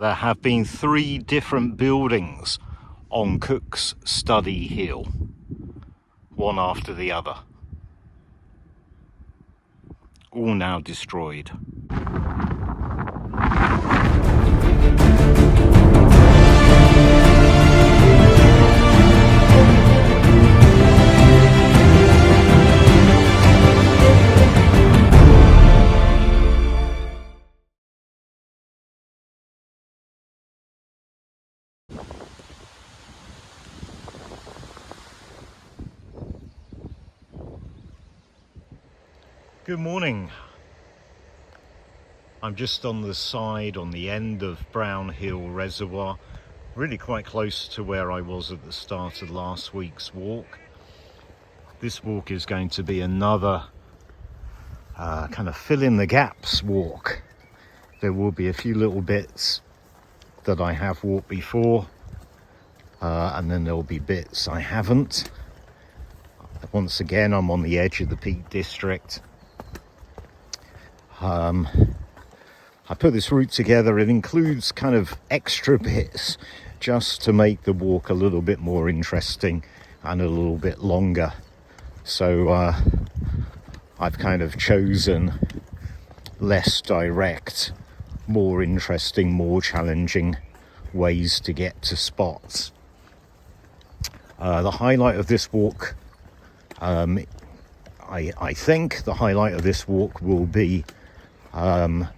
There have been 3 different buildings on Cook's Study Hill, one after the other, all now destroyed. Good morning. I'm just on the side, on the end of Brown Hill Reservoir, really quite close to where I was at the start of last week's walk. This walk is going to be another kind of fill in the gaps walk. There will be a few little bits that I have walked before, and then there'll be bits I haven't. Once again, I'm on the edge of the Peak District. I put this route together. It includes kind of extra bits just to make the walk a little bit more interesting and a little bit longer. So I've kind of chosen less direct, more interesting, more challenging ways to get to spots. The highlight of this walk, I think the highlight of this walk will be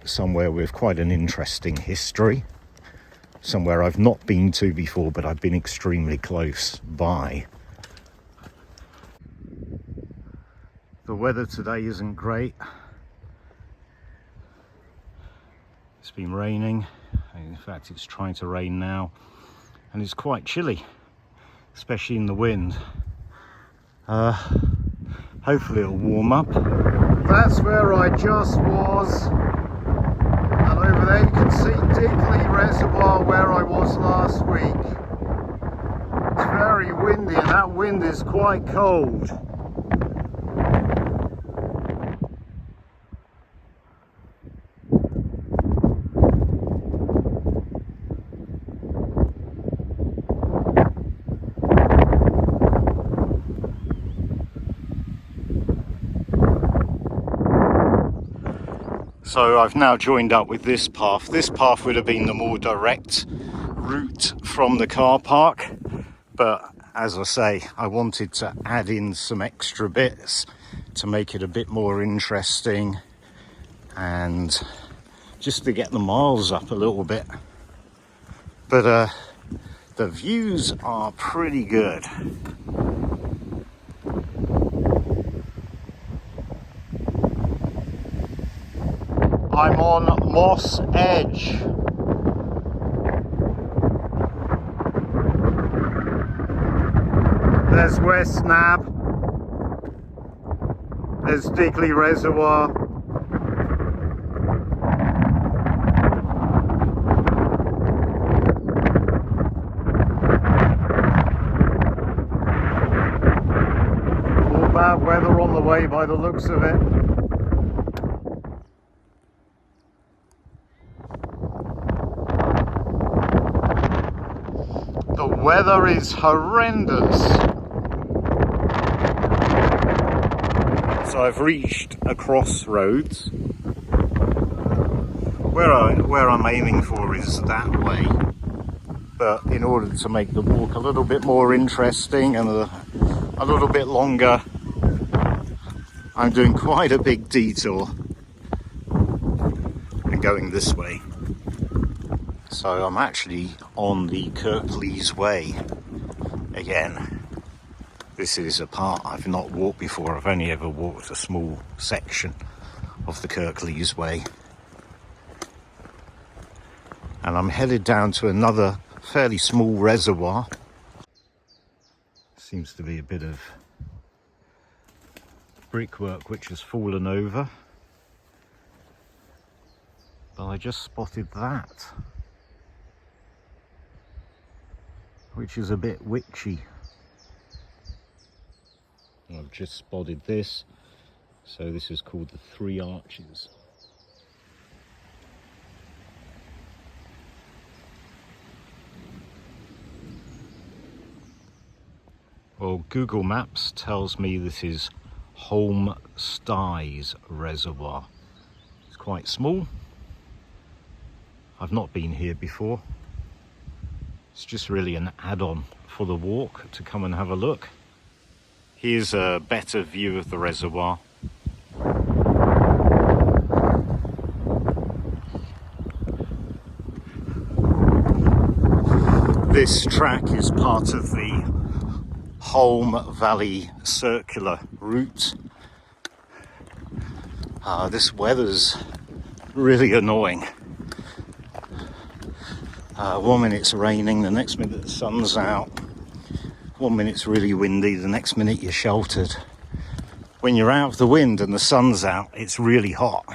somewhere with quite an interesting history, somewhere I've not been to before, but I've been extremely close by. The weather today isn't great. It's been raining. In fact, it's trying to rain now, and it's quite chilly, especially in the wind. Hopefully it'll warm up. That's where I just was, and over there you can see Dickley Reservoir where I was last week. It's very windy and that wind is quite cold. So I've now joined up with this path. This path would have been the more direct route from the car park, but as I say, I wanted to add in some extra bits to make it a bit more interesting and just to get the miles up a little bit. But the views are pretty good. I'm on Moss Edge. There's West Nab. There's Dickley Reservoir. All bad weather on the way by the looks of it. The weather is horrendous. So I've reached a crossroads. Where I'm aiming for is that way. But in order to make the walk a little bit more interesting and a little bit longer, I'm doing quite a big detour and going this way. So I'm actually on the Kirklees Way again. This is a part I've not walked before. I've only ever walked a small section of the Kirklees Way. And I'm headed down to another fairly small reservoir. Seems to be a bit of brickwork which has fallen over. But I just spotted that, which is a bit witchy. I've just spotted this, so this is called the Three Arches. Well, Google Maps tells me this is Holme Styes Reservoir. It's quite small. I've not been here before. It's just really an add-on for the walk to come and have a look. Here's a better view of the reservoir. This track is part of the Holme Valley circular route. This weather's really annoying. 1 minute it's raining, the next minute the sun's out. 1 minute it's really windy, the next minute you're sheltered. When you're out of the wind and the sun's out, it's really hot.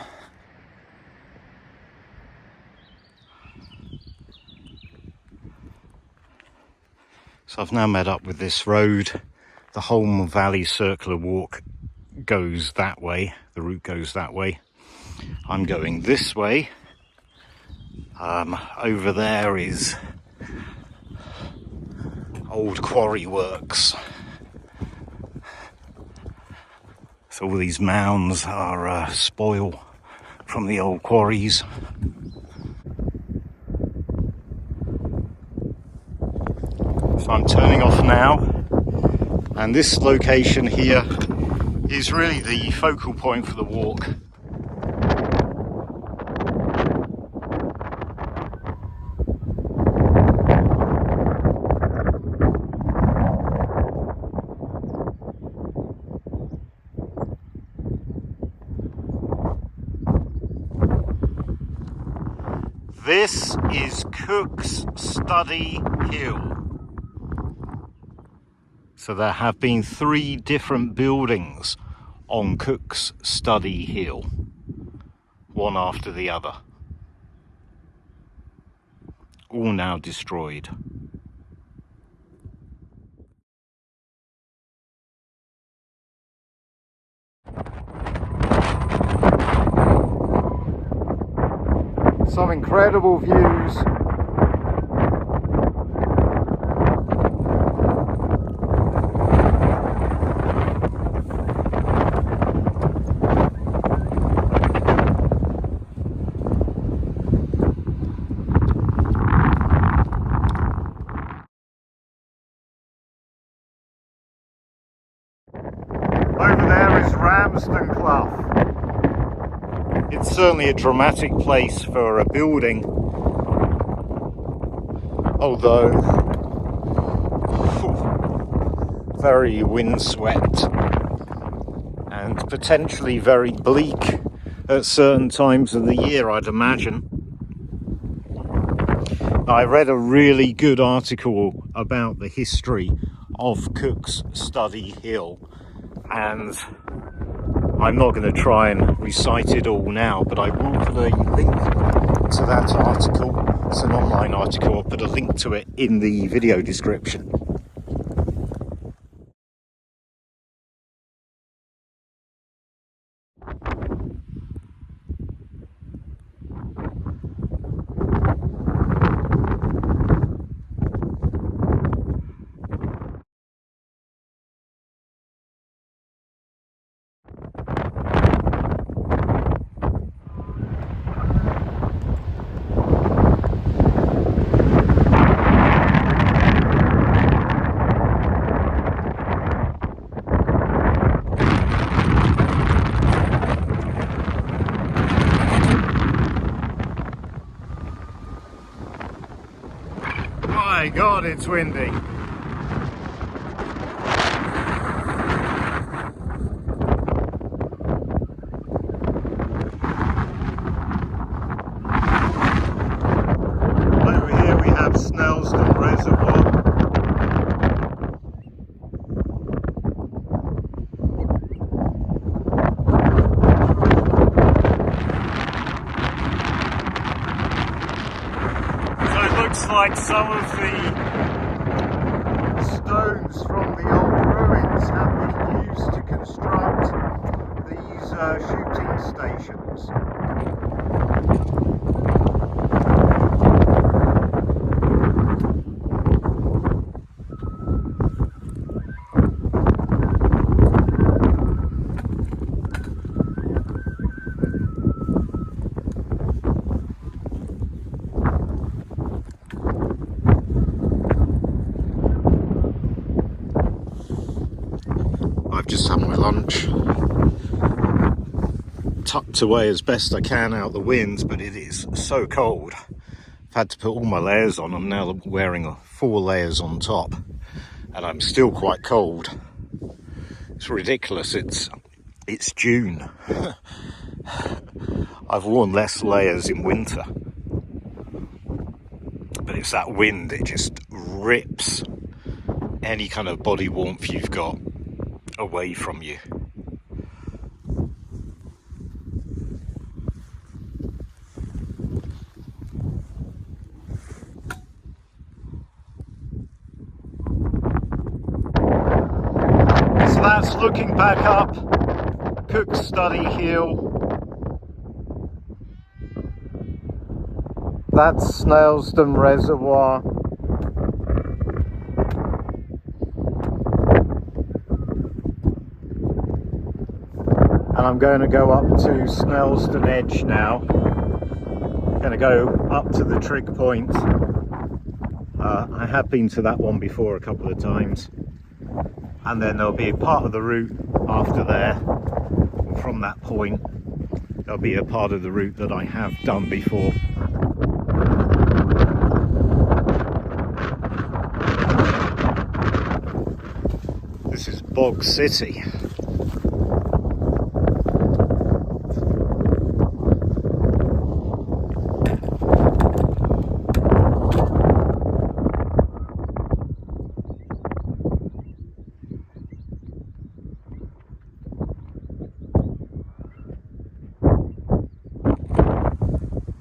So I've now met up with this road. The Holme Valley circular walk goes that way. The route goes that way. I'm going this way. Over there is old quarry works. So all these mounds are spoil from the old quarries. So I'm turning off now, and this location here is really the focal point for the walk. This is Cook's Study Hill. So there have been 3 different buildings on Cook's Study Hill, one after the other, all now destroyed. Some incredible views. Over there is Ramsden Clough. It's certainly a dramatic place for a building, although very windswept and potentially very bleak at certain times of the year, I'd imagine. I read a really good article about the history of Cook's Study Hill, and I'm not going to try and recite it all now, but I will put a link to that article. It's an online article. I'll put a link to it in the video description. My God, it's windy. Over here we have Snelston Reservoir. So it looks like some of the stones from the old ruins have been used to construct these shooting stations. just had my lunch, tucked away as best I can out the wind, but it is so cold. I've had to put all my layers on. I'm now wearing 4 layers on top, and I'm still quite cold. It's ridiculous. It's June. I've worn less layers in winter, but it's that wind. It just rips any kind of body warmth you've got away from you. So that's looking back up Cook's Study Hill. That's Snailston Reservoir. And I'm going to go up to Snailston Edge now. I'm going to go up to the trig point. I have been to that one before a couple of times. And then there'll be a part of the route after there. From that point, there'll be a part of the route that I have done before. This is Bog City.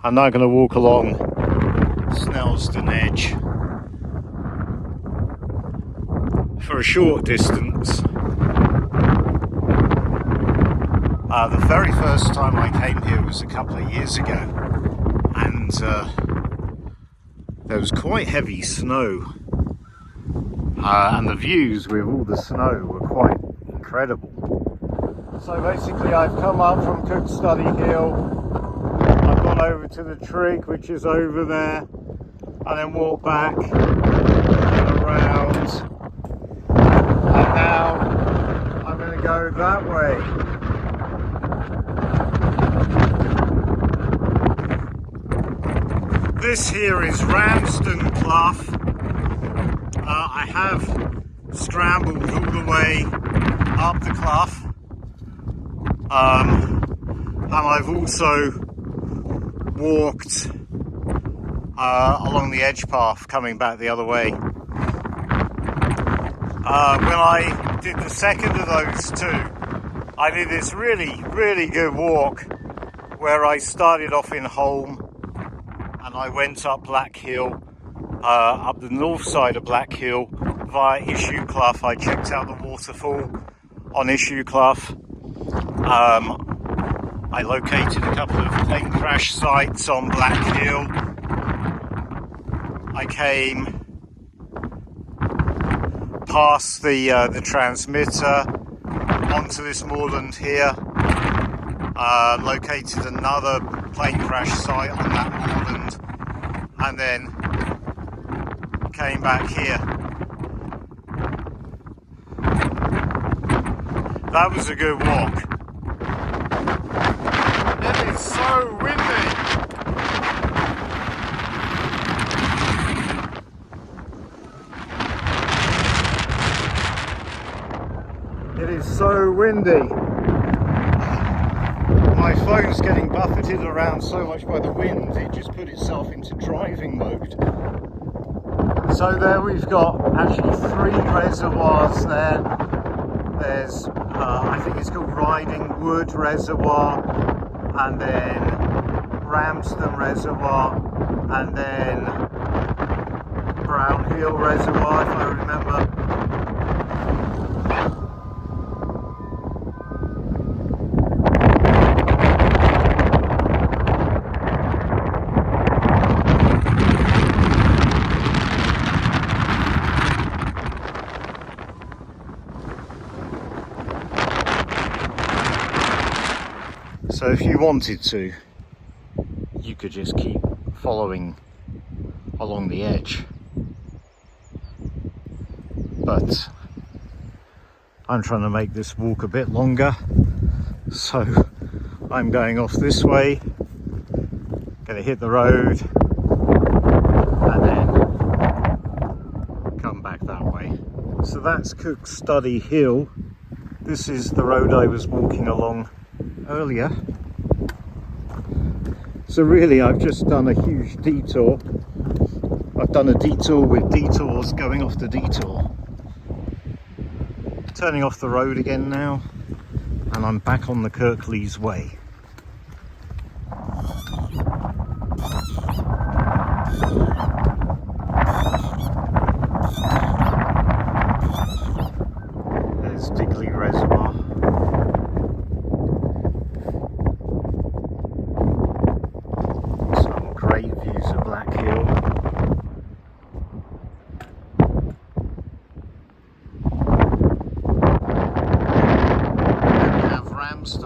I'm now going to walk along Snailston Edge for a short distance. The very first time I came here was a couple of years ago, and there was quite heavy snow, and the views with all the snow were quite incredible. So basically I've come up from Cook's Study Hill, I've gone over to the trig, which is over there, and then walked back and around, and now I'm going to go that way. This here is Ramsden Clough. I have scrambled all the way up the clough, and I've also walked along the edge path coming back the other way. When I did the second of those two, I did this really good walk where I started off in Holme and I went up Black Hill, up the north side of Black Hill via Issue Clough. I checked out the waterfall on Issue Clough. I located a couple of plane crash sites on Black Hill. I came past the transmitter onto this moorland here, located another plane crash site on that moorland, and then came back here. That was a good walk. It is so windy. It is so windy. My phone's getting buffeted around so much by the wind, it just put itself into driving mode. So there we've got actually 3 reservoirs there. There's, I think it's called Riding Wood Reservoir, and then Ramsden Reservoir, and then Brown Hill Reservoir, if I remember. So if you wanted to, you could just keep following along the edge. But I'm trying to make this walk a bit longer, so I'm going off this way, gonna hit the road and then come back that way. So that's Cook's Study Hill. This is the road I was walking along earlier. So really I've just done a huge detour. I've done a detour with detours going off the detour. Turning off the road again now, and I'm back on the Kirklees Way. There's Digley Reservoir. Some great views of Black Hill.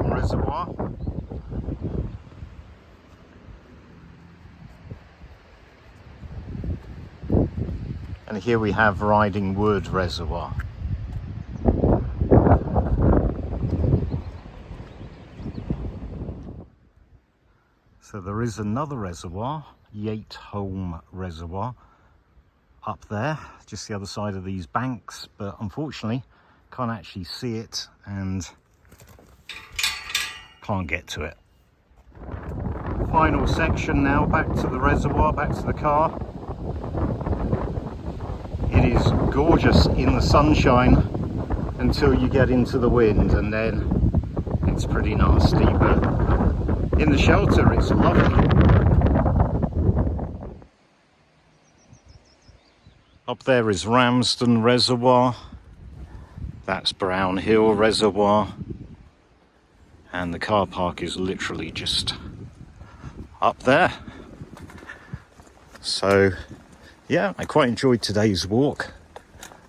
Reservoir. And here we have Riding Wood Reservoir. So there is another reservoir, Yateholme Reservoir, up there, just the other side of these banks, but unfortunately can't actually see it and can't get to it. Final section now, back to the reservoir, back to the car. It is gorgeous in the sunshine until you get into the wind, and then it's pretty nasty, but in the shelter it's lovely. Up there is Ramsden Reservoir, that's Brown Hill Reservoir, and the car park is literally just up there. So yeah, I quite enjoyed today's walk.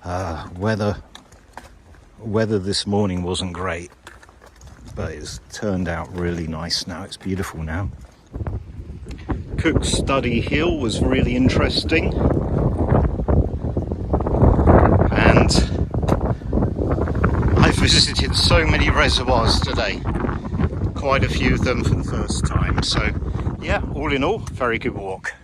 Weather this morning wasn't great, but it's turned out really nice now. It's beautiful now. Cook's Study Hill was really interesting, and I visited so many reservoirs today, quite a few of them for the first time. So yeah, all in all, very good walk.